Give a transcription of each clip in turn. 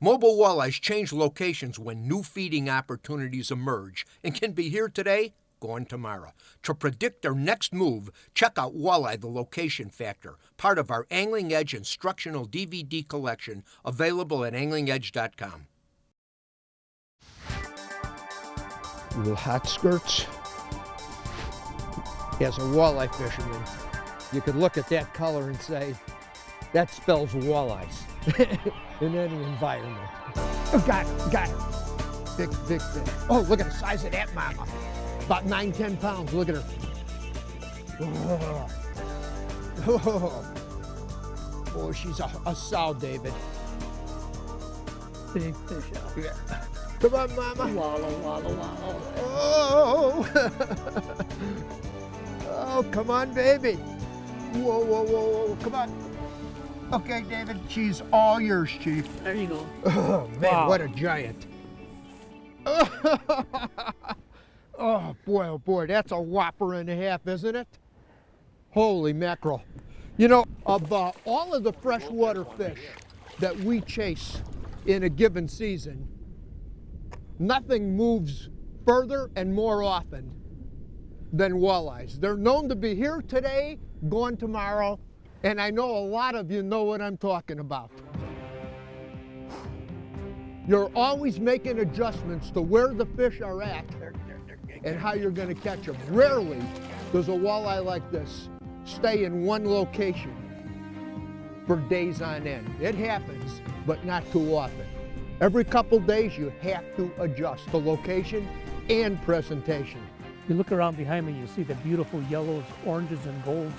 Mobile walleyes change locations when new feeding opportunities emerge and can be here today, gone tomorrow. To predict their next move, check out Walleye the Location Factor, part of our Angling Edge instructional DVD collection available at anglingedge.com. Little hot skirts. As a walleye fisherman, you could look at that color and say, that spells walleyes in any environment. Oh, got it. Big fish. Oh, look at the size of that mama. About 9-10 pounds, look at her. Oh, she's a sow, David. Big fish out. Yeah. Come on, mama. Wallow, wallow, wallow. Oh, oh, come on, baby. Whoa, whoa, whoa, whoa, come on. Okay, David, she's all yours, Chief. There you go. Oh, man, Wow. what a giant. Oh, boy, that's a whopper and a half, isn't it? Holy mackerel. You know, of all of the freshwater fish that we chase in a given season, nothing moves further and more often than walleyes. They're known to be here today, gone tomorrow, and I know a lot of you know what I'm talking about. You're always making adjustments to where the fish are at and how you're going to catch them. Rarely does a walleye like this stay in one location for days on end. It happens, but not too often. Every couple days you have to adjust the location and presentation. You look around behind me, you see the beautiful yellows, oranges, and golds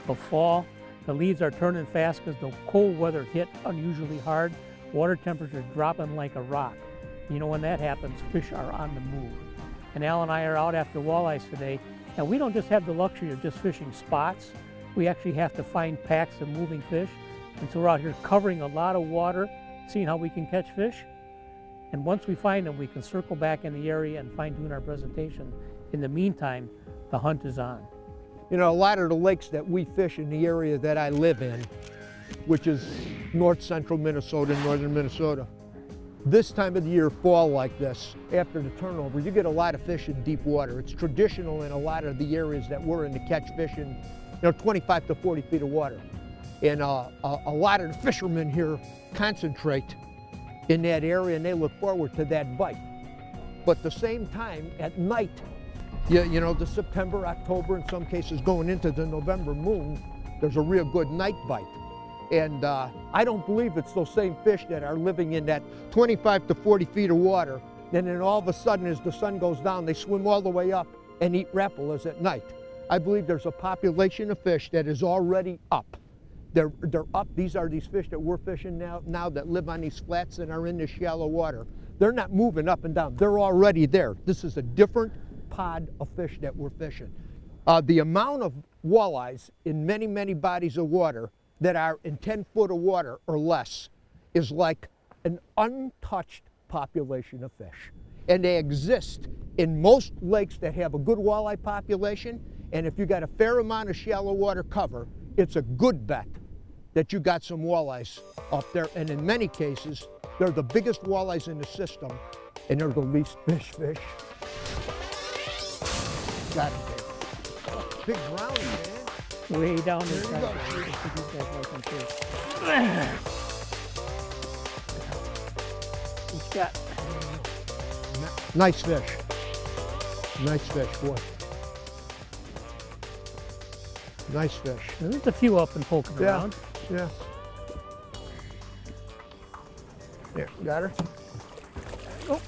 of fall. The leaves are turning fast because the cold weather hit unusually hard. Water temperature dropping like a rock. You know, when that happens, fish are on the move. And Al and I are out after walleyes today, and we don't just have the luxury of just fishing spots. We actually have to find packs of moving fish. And so we're out here covering a lot of water, seeing how we can catch fish. And once we find them, we can circle back in the area and fine-tune our presentation. In the meantime, the hunt is on. You know, a lot of the lakes that we fish in the area that I live in, which is north central Minnesota, northern Minnesota, this time of the year, fall like this, after the turnover, you get a lot of fish in deep water. It's traditional in a lot of the areas that we're in to catch fish in, 25 to 40 feet of water. And a lot of the fishermen here concentrate in that area and they look forward to that bite. But at the same time, at night, you know, the September, October, in some cases going into the November moon, there's a real good night bite. And I don't believe it's those same fish that are living in that 25 to 40 feet of water, and then all of a sudden as the sun goes down, they swim all the way up and eat rappalas at night. I believe there's a population of fish that is already up. They're up. These are these fish that we're fishing now that live on these flats and are in this shallow water. They're not moving up and down. They're already there. This is a different pod of fish that we're fishing. The amount of walleyes in many, many bodies of water that are in 10 foot of water or less is like an untouched population of fish. And they exist in most lakes that have a good walleye population, and if you got a fair amount of shallow water cover, it's a good bet that you got some walleyes up there, and in many cases, they're the biggest walleyes in the system, and they're the least fish. Got it, Dave. Big brownie, man. Way down There you go. He's got Nice fish. Nice fish, boy. Nice fish. There's a few up and poking around. Yeah. There, got her? Oh,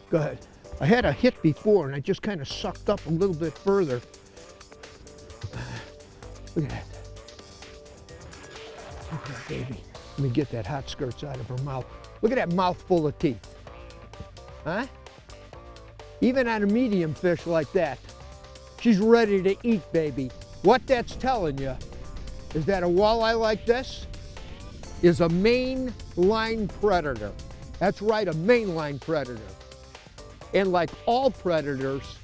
go ahead. I had a hit before and I just kind of sucked up a little bit further. Look at that. Okay, baby. Let me get that hot skirts out of her mouth. Look at that mouth full of teeth. Huh? Even on a medium fish like that, she's ready to eat, baby. What that's telling you is that a walleye like this is a mainline predator. That's right, a mainline predator. And like all predators,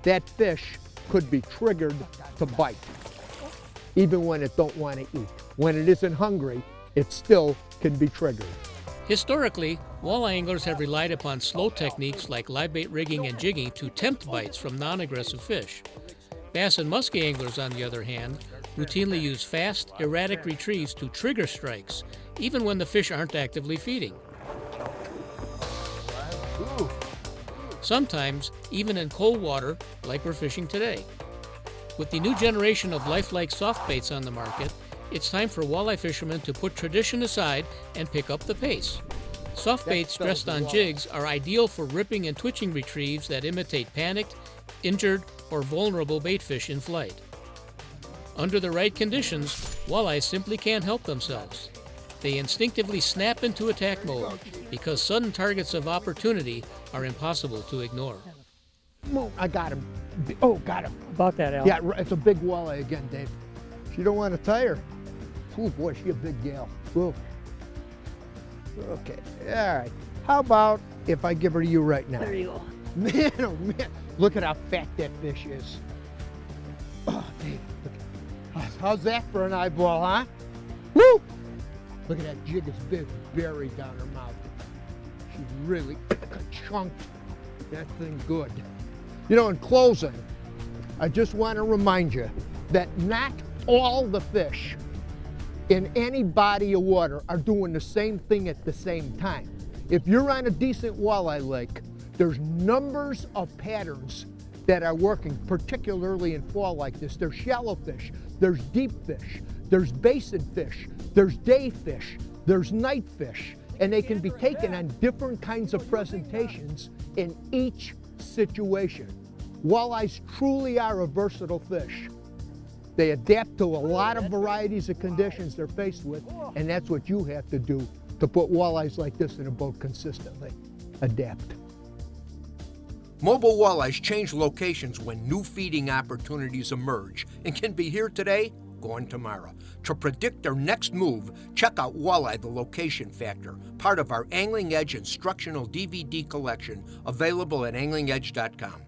that fish could be triggered to bite, even when it don't want to eat. When it isn't hungry, it still can be triggered. Historically, walleye anglers have relied upon slow techniques like live bait rigging and jigging to tempt bites from non-aggressive fish. Bass and muskie anglers, on the other hand, routinely use fast, erratic retrieves to trigger strikes, even when the fish aren't actively feeding. Sometimes even in cold water, like we're fishing today. With the new generation of lifelike soft baits on the market, it's time for walleye fishermen to put tradition aside and pick up the pace. Soft baits dressed on jigs are ideal for ripping and twitching retrieves that imitate panicked, injured, or vulnerable baitfish in flight. Under the right conditions, walleyes simply can't help themselves. They instinctively snap into attack mode because sudden targets of opportunity are impossible to ignore. I got him. Oh, got him. About that, Al. Yeah, it's a big walleye again, Dave. She don't want to tire. Oh boy, she a big gal. Whoa. Okay, all right. How about if I give her to you right now? There you go. Man, oh man, look at how fat that fish is. Oh, Dave, look. How's that for an eyeball, huh? Woo! Look at that jig is big, buried down her mouth. She's really chunked that thing good. You know, in closing, I just want to remind you that not all the fish in any body of water are doing the same thing at the same time. If you're on a decent walleye lake, there's numbers of patterns that are working, particularly in fall like this. There's shallow fish, there's deep fish, there's basin fish, there's day fish, there's night fish, and they can be taken on different kinds of presentations in each situation. Walleyes truly are a versatile fish. They adapt to a lot of varieties of conditions they're faced with, and that's what you have to do to put walleyes like this in a boat consistently. Adapt. Mobile walleyes change locations when new feeding opportunities emerge and can be here today, gone tomorrow. To predict their next move, check out Walleye the Location Factor, part of our Angling Edge instructional DVD collection available at anglingedge.com.